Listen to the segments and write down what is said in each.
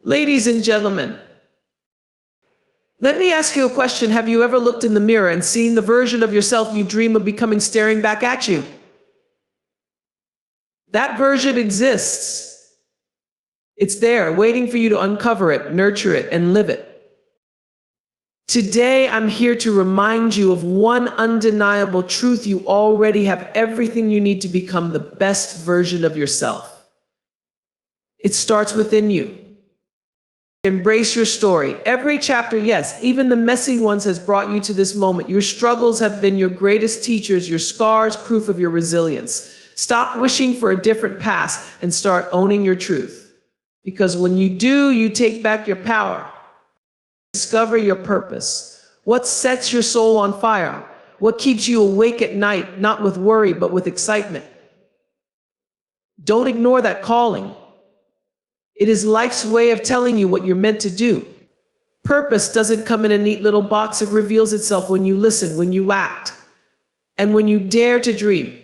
Ladies and gentlemen, let me ask you a question. Have you ever looked in the mirror and seen the version of yourself you dream of becoming staring back at you? That version exists. It's there, waiting for you to uncover it, nurture it, and live it. Today, I'm here to remind you of one undeniable truth. You already have everything you need to become the best version of yourself. It starts within you. Embrace your story. Every chapter, yes, even the messy ones, has brought you to this moment. Your struggles have been your greatest teachers, your scars, proof of your resilience. Stop wishing for a different past and start owning your truth. Because when you do, you take back your power. Discover your purpose. What sets your soul on fire? What keeps you awake at night, not with worry, but with excitement? Don't ignore that calling. It is life's way of telling you what you're meant to do. Purpose doesn't come in a neat little box. It reveals itself when you listen, when you act, and when you dare to dream.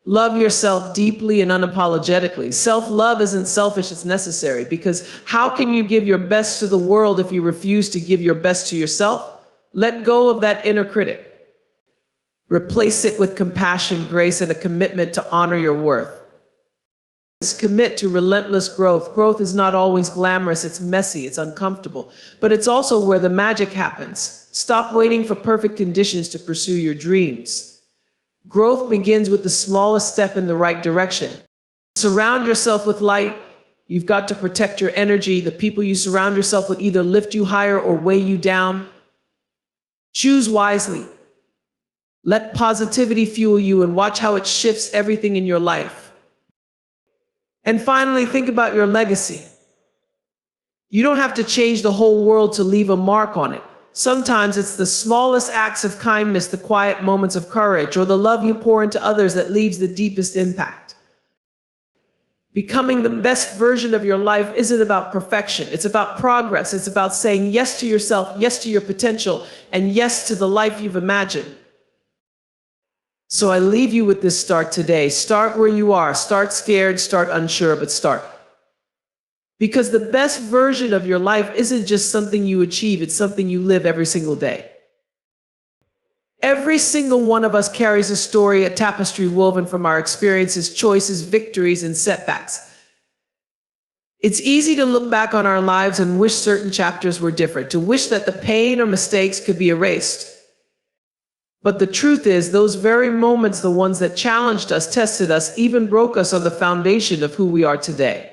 Love yourself deeply and unapologetically. Self-love isn't selfish, it's necessary, because how can you give your best to the world if you refuse to give your best to yourself? Let go of that inner critic. Replace it with compassion, grace, and a commitment to honor your worth. Commit to relentless growth. Growth is not always glamorous, it's messy, it's uncomfortable, but it's also where the magic happens. Stop waiting for perfect conditions to pursue your dreams. Growth begins with the smallest step in the right direction. Surround yourself with light. You've got to protect your energy. The people you surround yourself with either lift you higher or weigh you down. Choose wisely. Let positivity fuel you and watch how it shifts everything in your life. And finally, think about your legacy. You don't have to change the whole world to leave a mark on it. Sometimes it's the smallest acts of kindness, the quiet moments of courage, or the love you pour into others that leaves the deepest impact. Becoming the best version of your life isn't about perfection. It's about progress. It's about saying yes to yourself, yes to your potential, and yes to the life you've imagined. So I leave you with this start today. Start where you are. Start scared, start unsure, but start. Because the best version of your life isn't just something you achieve, it's something you live every single day. Every single one of us carries a story, a tapestry woven from our experiences, choices, victories, and setbacks. It's easy to look back on our lives and wish certain chapters were different, to wish that the pain or mistakes could be erased. But the truth is, those very moments, the ones that challenged us, tested us, even broke us, are the foundation of who we are today.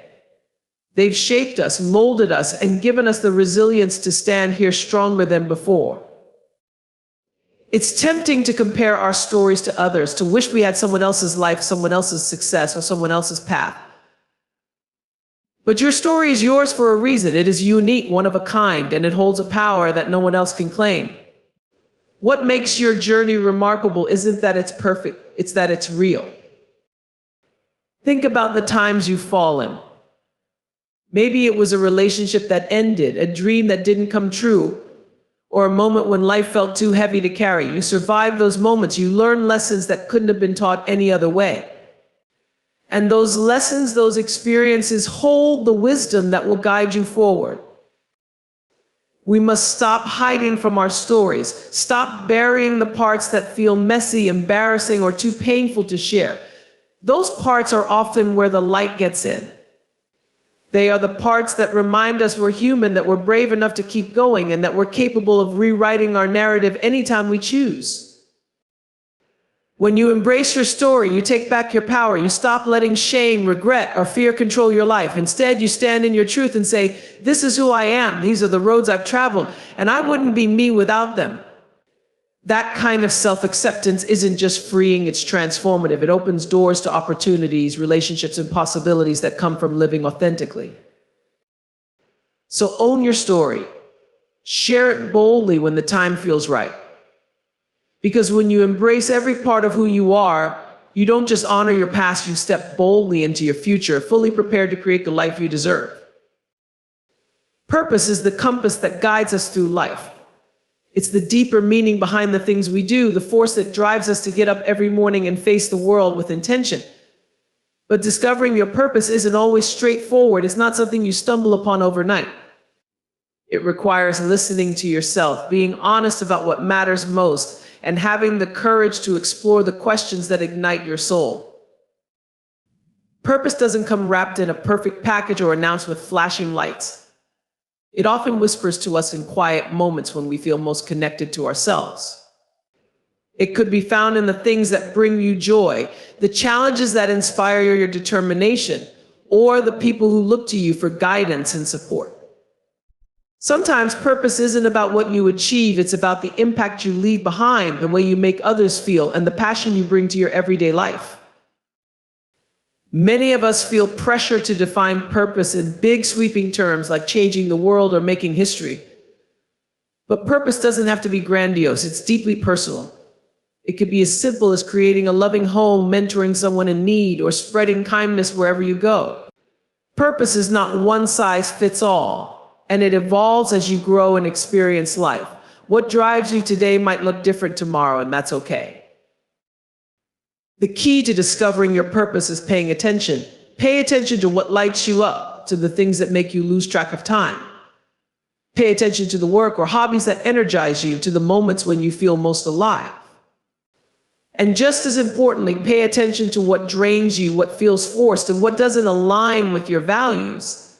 They've shaped us, molded us, and given us the resilience to stand here stronger than before. It's tempting to compare our stories to others, to wish we had someone else's life, someone else's success, or someone else's path. But your story is yours for a reason. It is unique, one of a kind, and it holds a power that no one else can claim. What makes your journey remarkable isn't that it's perfect, it's that it's real. Think about the times you've fallen. Maybe it was a relationship that ended, a dream that didn't come true, or a moment when life felt too heavy to carry. You survived those moments. You learned lessons that couldn't have been taught any other way. And those lessons, those experiences hold the wisdom that will guide you forward. We must stop hiding from our stories. Stop burying the parts that feel messy, embarrassing, or too painful to share. Those parts are often where the light gets in. They are the parts that remind us we're human, that we're brave enough to keep going, and that we're capable of rewriting our narrative anytime we choose. When you embrace your story, you take back your power. You stop letting shame, regret, or fear control your life. Instead, you stand in your truth and say, "This is who I am. These are the roads I've traveled, and I wouldn't be me without them." That kind of self-acceptance isn't just freeing, it's transformative. It opens doors to opportunities, relationships, and possibilities that come from living authentically. So own your story. Share it boldly when the time feels right. Because when you embrace every part of who you are, you don't just honor your past, you step boldly into your future, fully prepared to create the life you deserve. Purpose is the compass that guides us through life. It's the deeper meaning behind the things we do, the force that drives us to get up every morning and face the world with intention. But discovering your purpose isn't always straightforward. It's not something you stumble upon overnight. It requires listening to yourself, being honest about what matters most, and having the courage to explore the questions that ignite your soul. Purpose doesn't come wrapped in a perfect package or announced with flashing lights. It often whispers to us in quiet moments when we feel most connected to ourselves. It could be found in the things that bring you joy, the challenges that inspire your determination, or the people who look to you for guidance and support. Sometimes purpose isn't about what you achieve, it's about the impact you leave behind, the way you make others feel, and the passion you bring to your everyday life. Many of us feel pressure to define purpose in big sweeping terms like changing the world or making history. But purpose doesn't have to be grandiose, it's deeply personal. It could be as simple as creating a loving home, mentoring someone in need, or spreading kindness wherever you go. Purpose is not one size fits all, and it evolves as you grow and experience life. What drives you today might look different tomorrow, and that's okay. The key to discovering your purpose is paying attention. Pay attention to what lights you up, to the things that make you lose track of time. Pay attention to the work or hobbies that energize you, to the moments when you feel most alive. And just as importantly, pay attention to what drains you, what feels forced, and what doesn't align with your values.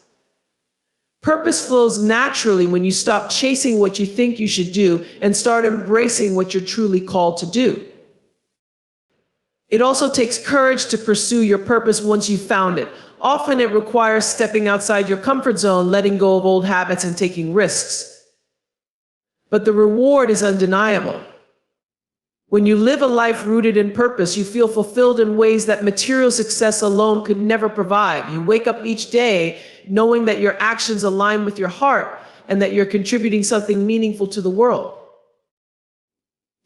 Purpose flows naturally when you stop chasing what you think you should do and start embracing what you're truly called to do. It also takes courage to pursue your purpose once you've found it. Often it requires stepping outside your comfort zone, letting go of old habits, and taking risks. But the reward is undeniable. When you live a life rooted in purpose, you feel fulfilled in ways that material success alone could never provide. You wake up each day knowing that your actions align with your heart and that you're contributing something meaningful to the world.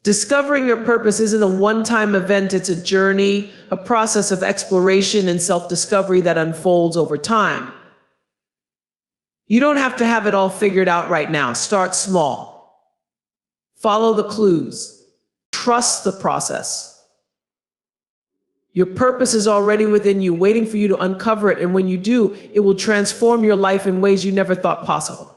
Discovering your purpose isn't a one-time event, it's a journey, a process of exploration and self-discovery that unfolds over time. You don't have to have it all figured out right now. Start small. Follow the clues. Trust the process. Your purpose is already within you, waiting for you to uncover it, and when you do, it will transform your life in ways you never thought possible.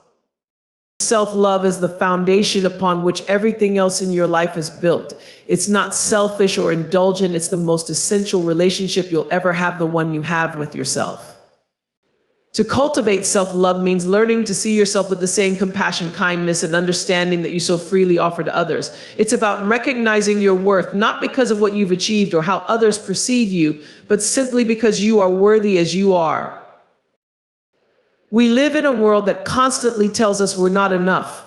Self-love is the foundation upon which everything else in your life is built. It's not selfish or indulgent, it's the most essential relationship you'll ever have, the one you have with yourself. To cultivate self-love means learning to see yourself with the same compassion, kindness, and understanding that you so freely offer to others. It's about recognizing your worth, not because of what you've achieved or how others perceive you, but simply because you are worthy as you are. We live in a world that constantly tells us we're not enough,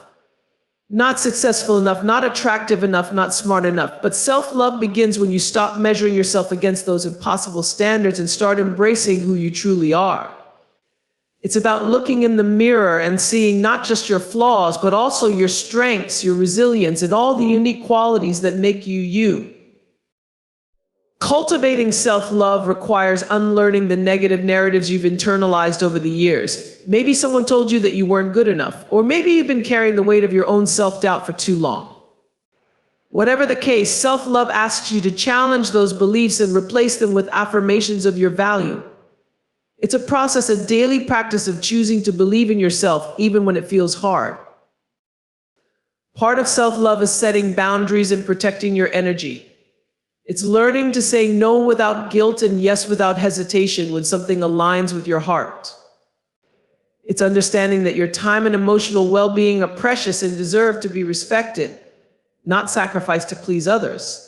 not successful enough, not attractive enough, not smart enough. But self-love begins when you stop measuring yourself against those impossible standards and start embracing who you truly are. It's about looking in the mirror and seeing not just your flaws, but also your strengths, your resilience, and all the unique qualities that make you you. Cultivating self-love requires unlearning the negative narratives you've internalized over the years. Maybe someone told you that you weren't good enough, or maybe you've been carrying the weight of your own self-doubt for too long. Whatever the case, self-love asks you to challenge those beliefs and replace them with affirmations of your value. It's a process, a daily practice of choosing to believe in yourself, even when it feels hard. Part of self-love is setting boundaries and protecting your energy. It's learning to say no without guilt and yes without hesitation when something aligns with your heart. It's understanding that your time and emotional well-being are precious and deserve to be respected, not sacrificed to please others.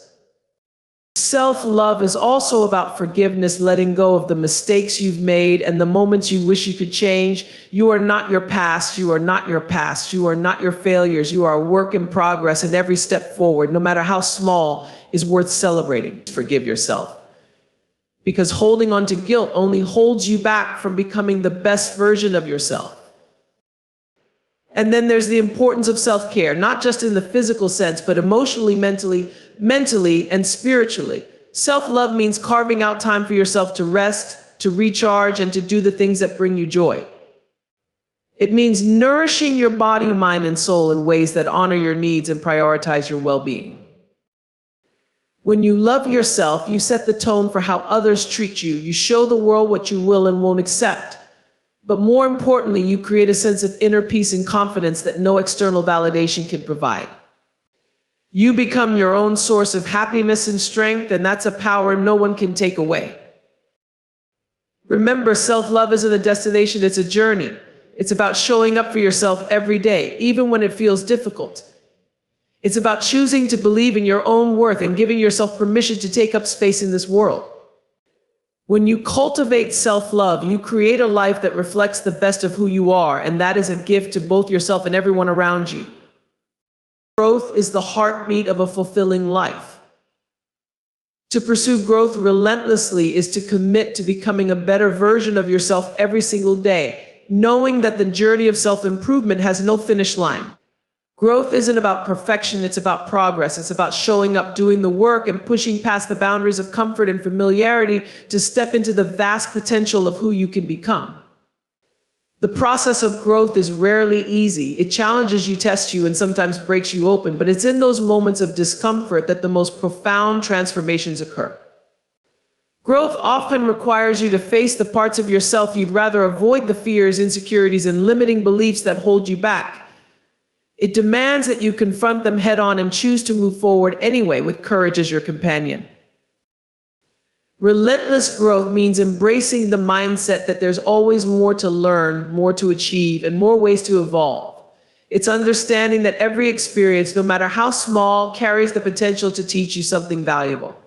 Self-love is also about forgiveness, letting go of the mistakes you've made and the moments you wish you could change. You are not your past. You are not your past. You are not your failures. You are a work in progress, and every step forward, no matter how small, is worth celebrating. Forgive yourself. Because holding on to guilt only holds you back from becoming the best version of yourself. And then there's the importance of self-care, not just in the physical sense, but emotionally, mentally, and spiritually. Self-love means carving out time for yourself to rest, to recharge, and to do the things that bring you joy. It means nourishing your body, mind, and soul in ways that honor your needs and prioritize your well-being. When you love yourself, you set the tone for how others treat you. You show the world what you will and won't accept. But more importantly, you create a sense of inner peace and confidence that no external validation can provide. You become your own source of happiness and strength, and that's a power no one can take away. Remember, self-love isn't a destination, it's a journey. It's about showing up for yourself every day, even when it feels difficult. It's about choosing to believe in your own worth and giving yourself permission to take up space in this world. When you cultivate self-love, you create a life that reflects the best of who you are, and that is a gift to both yourself and everyone around you. Growth is the heartbeat of a fulfilling life. To pursue growth relentlessly is to commit to becoming a better version of yourself every single day, knowing that the journey of self-improvement has no finish line. Growth isn't about perfection, it's about progress. It's about showing up, doing the work, and pushing past the boundaries of comfort and familiarity to step into the vast potential of who you can become. The process of growth is rarely easy. It challenges you, tests you, and sometimes breaks you open, but it's in those moments of discomfort that the most profound transformations occur. Growth often requires you to face the parts of yourself you'd rather avoid, the fears, insecurities, and limiting beliefs that hold you back. It demands that you confront them head-on and choose to move forward anyway, with courage as your companion. Relentless growth means embracing the mindset that there's always more to learn, more to achieve, and more ways to evolve. It's understanding that every experience, no matter how small, carries the potential to teach you something valuable.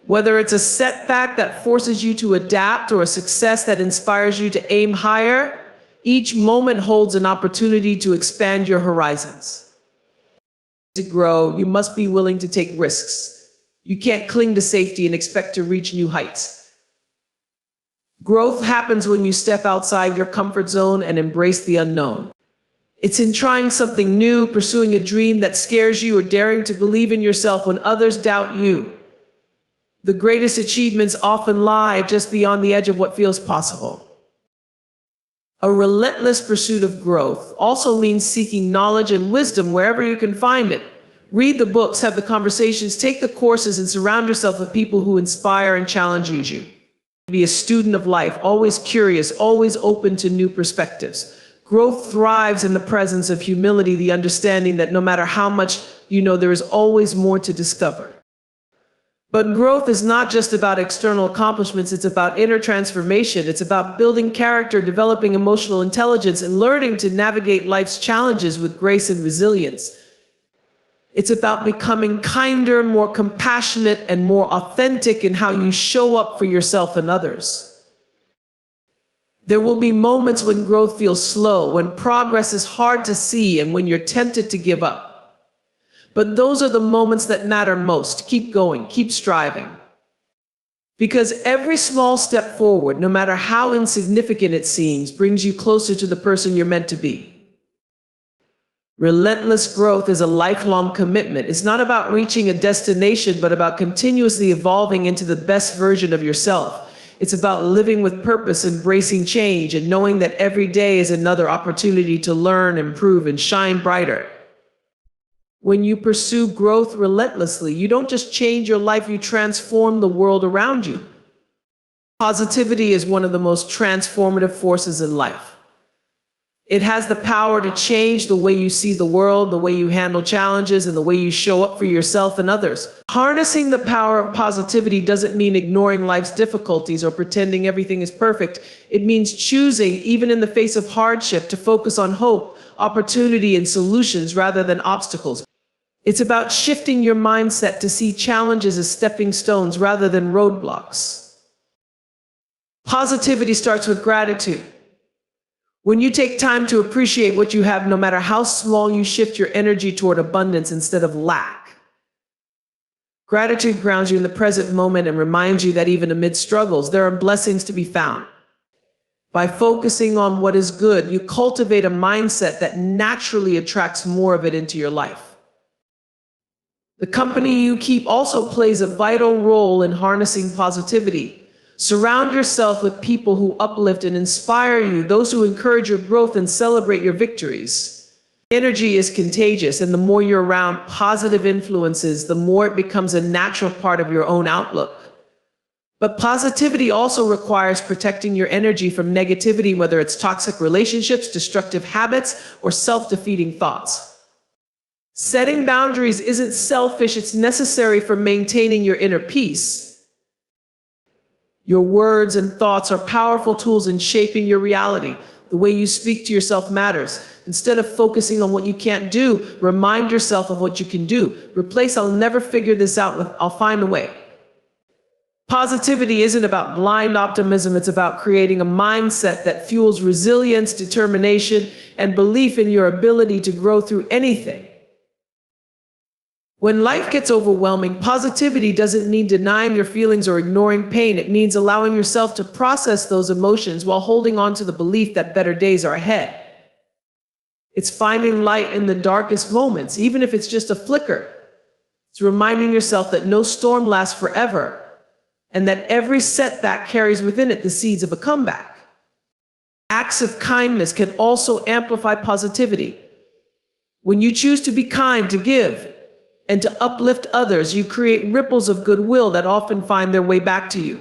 Whether it's a setback that forces you to adapt or a success that inspires you to aim higher, each moment holds an opportunity to expand your horizons. To grow, you must be willing to take risks. You can't cling to safety and expect to reach new heights. Growth happens when you step outside your comfort zone and embrace the unknown. It's in trying something new, pursuing a dream that scares you, or daring to believe in yourself when others doubt you. The greatest achievements often lie just beyond the edge of what feels possible. A relentless pursuit of growth also means seeking knowledge and wisdom wherever you can find it. Read the books, have the conversations, take the courses, and surround yourself with people who inspire and challenge you. Be a student of life, always curious, always open to new perspectives. Growth thrives in the presence of humility, the understanding that no matter how much you know, there is always more to discover. But growth is not just about external accomplishments, it's about inner transformation. It's about building character, developing emotional intelligence, and learning to navigate life's challenges with grace and resilience. It's about becoming kinder, more compassionate, and more authentic in how you show up for yourself and others. There will be moments when growth feels slow, when progress is hard to see, and when you're tempted to give up. But those are the moments that matter most. Keep going, keep striving. Because every small step forward, no matter how insignificant it seems, brings you closer to the person you're meant to be. Relentless growth is a lifelong commitment. It's not about reaching a destination, but about continuously evolving into the best version of yourself. It's about living with purpose, embracing change, and knowing that every day is another opportunity to learn, improve, and shine brighter. When you pursue growth relentlessly, you don't just change your life, you transform the world around you. Positivity is one of the most transformative forces in life. It has the power to change the way you see the world, the way you handle challenges, and the way you show up for yourself and others. Harnessing the power of positivity doesn't mean ignoring life's difficulties or pretending everything is perfect. It means choosing, even in the face of hardship, to focus on hope, opportunity, and solutions rather than obstacles. It's about shifting your mindset to see challenges as stepping stones rather than roadblocks. Positivity starts with gratitude. When you take time to appreciate what you have, no matter how small, you shift your energy toward abundance instead of lack. Gratitude grounds you in the present moment and reminds you that even amid struggles, there are blessings to be found. By focusing on what is good, you cultivate a mindset that naturally attracts more of it into your life. The company you keep also plays a vital role in harnessing positivity. Surround yourself with people who uplift and inspire you, those who encourage your growth and celebrate your victories. Energy is contagious, and the more you're around positive influences, the more it becomes a natural part of your own outlook. But positivity also requires protecting your energy from negativity, whether it's toxic relationships, destructive habits, or self-defeating thoughts. Setting boundaries isn't selfish, it's necessary for maintaining your inner peace. Your words and thoughts are powerful tools in shaping your reality. The way you speak to yourself matters. Instead of focusing on what you can't do, remind yourself of what you can do. Replace "I'll never figure this out" with "I'll find a way." Positivity isn't about blind optimism, it's about creating a mindset that fuels resilience, determination, and belief in your ability to grow through anything. When life gets overwhelming, positivity doesn't mean denying your feelings or ignoring pain. It means allowing yourself to process those emotions while holding on to the belief that better days are ahead. It's finding light in the darkest moments, even if it's just a flicker. It's reminding yourself that no storm lasts forever, and that every setback carries within it the seeds of a comeback. Acts of kindness can also amplify positivity. When you choose to be kind, to give, and to uplift others, you create ripples of goodwill that often find their way back to you.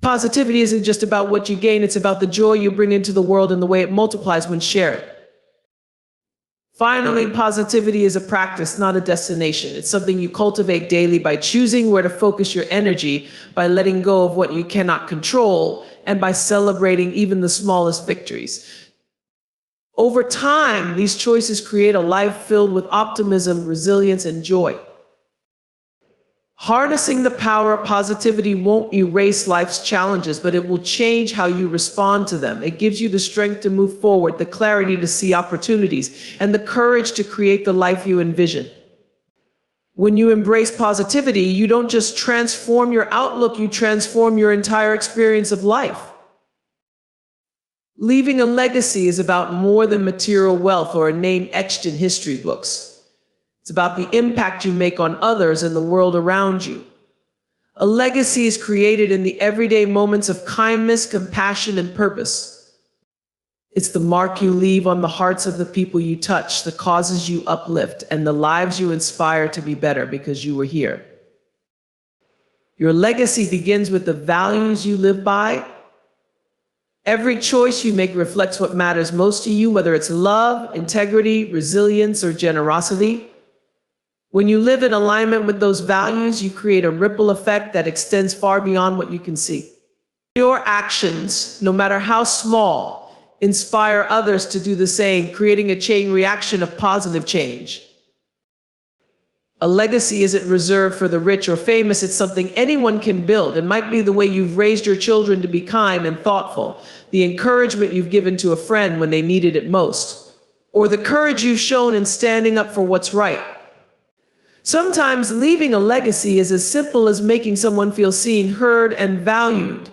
Positivity isn't just about what you gain, it's about the joy you bring into the world and the way it multiplies when shared. Finally, positivity is a practice, not a destination. It's something you cultivate daily by choosing where to focus your energy, by letting go of what you cannot control, and by celebrating even the smallest victories. Over time, these choices create a life filled with optimism, resilience, and joy. Harnessing the power of positivity won't erase life's challenges, but it will change how you respond to them. It gives you the strength to move forward, the clarity to see opportunities, and the courage to create the life you envision. When you embrace positivity, you don't just transform your outlook, you transform your entire experience of life. Leaving a legacy is about more than material wealth or a name etched in history books. It's about the impact you make on others and the world around you. A legacy is created in the everyday moments of kindness, compassion, and purpose. It's the mark you leave on the hearts of the people you touch, the causes you uplift, and the lives you inspire to be better because you were here. Your legacy begins with the values you live by. Every choice you make reflects what matters most to you, whether it's love, integrity, resilience, or generosity. When you live in alignment with those values, you create a ripple effect that extends far beyond what you can see. Your actions, no matter how small, inspire others to do the same, creating a chain reaction of positive change. A legacy isn't reserved for the rich or famous, it's something anyone can build. It might be the way you've raised your children to be kind and thoughtful, the encouragement you've given to a friend when they needed it most, or the courage you've shown in standing up for what's right. Sometimes leaving a legacy is as simple as making someone feel seen, heard, and valued.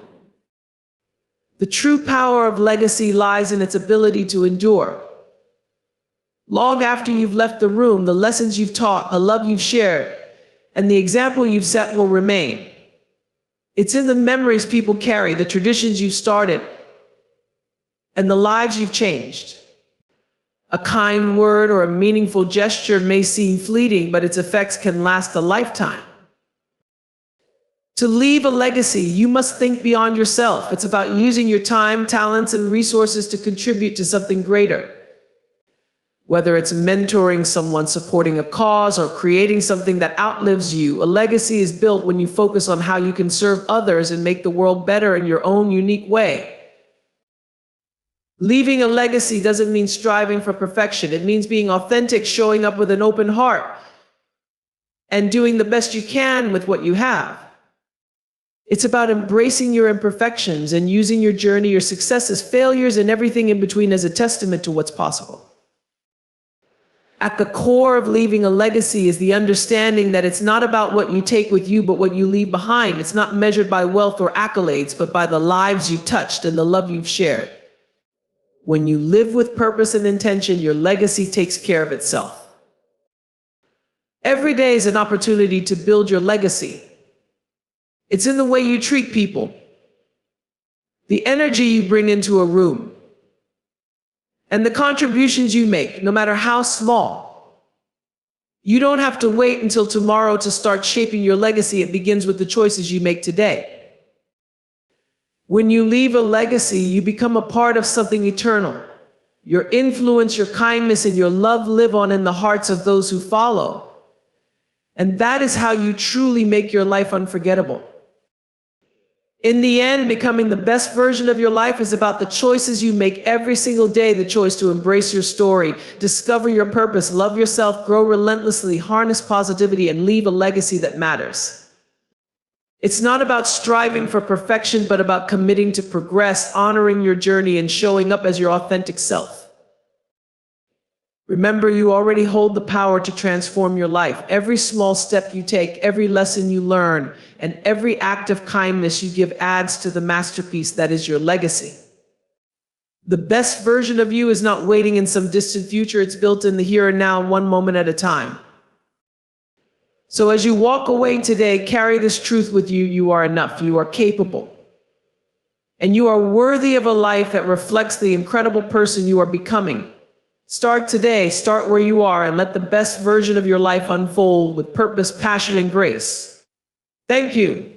The true power of legacy lies in its ability to endure. Long after you've left the room, the lessons you've taught, the love you've shared, and the example you've set will remain. It's in the memories people carry, the traditions you've started, and the lives you've changed. A kind word or a meaningful gesture may seem fleeting, but its effects can last a lifetime. To leave a legacy, you must think beyond yourself. It's about using your time, talents, and resources to contribute to something greater. Whether it's mentoring someone, supporting a cause, or creating something that outlives you, a legacy is built when you focus on how you can serve others and make the world better in your own unique way. Leaving a legacy doesn't mean striving for perfection. It means being authentic, showing up with an open heart, and doing the best you can with what you have. It's about embracing your imperfections and using your journey, your successes, failures, and everything in between as a testament to what's possible. At the core of leaving a legacy is the understanding that it's not about what you take with you, but what you leave behind. It's not measured by wealth or accolades, but by the lives you've touched and the love you've shared. When you live with purpose and intention, your legacy takes care of itself. Every day is an opportunity to build your legacy. It's in the way you treat people, the energy you bring into a room, and the contributions you make, no matter how small. You don't have to wait until tomorrow to start shaping your legacy. It begins with the choices you make today. When you leave a legacy, you become a part of something eternal. Your influence, your kindness, and your love live on in the hearts of those who follow. And that is how you truly make your life unforgettable. In the end, becoming the best version of your life is about the choices you make every single day, the choice to embrace your story, discover your purpose, love yourself, grow relentlessly, harness positivity, and leave a legacy that matters. It's not about striving for perfection, but about committing to progress, honoring your journey, and showing up as your authentic self. Remember, you already hold the power to transform your life. Every small step you take, every lesson you learn, and every act of kindness you give adds to the masterpiece that is your legacy. The best version of you is not waiting in some distant future. It's built in the here and now, one moment at a time. So as you walk away today, carry this truth with you. You are enough. You are capable. And you are worthy of a life that reflects the incredible person you are becoming. Start today, start where you are, and let the best version of your life unfold with purpose, passion, and grace. Thank you.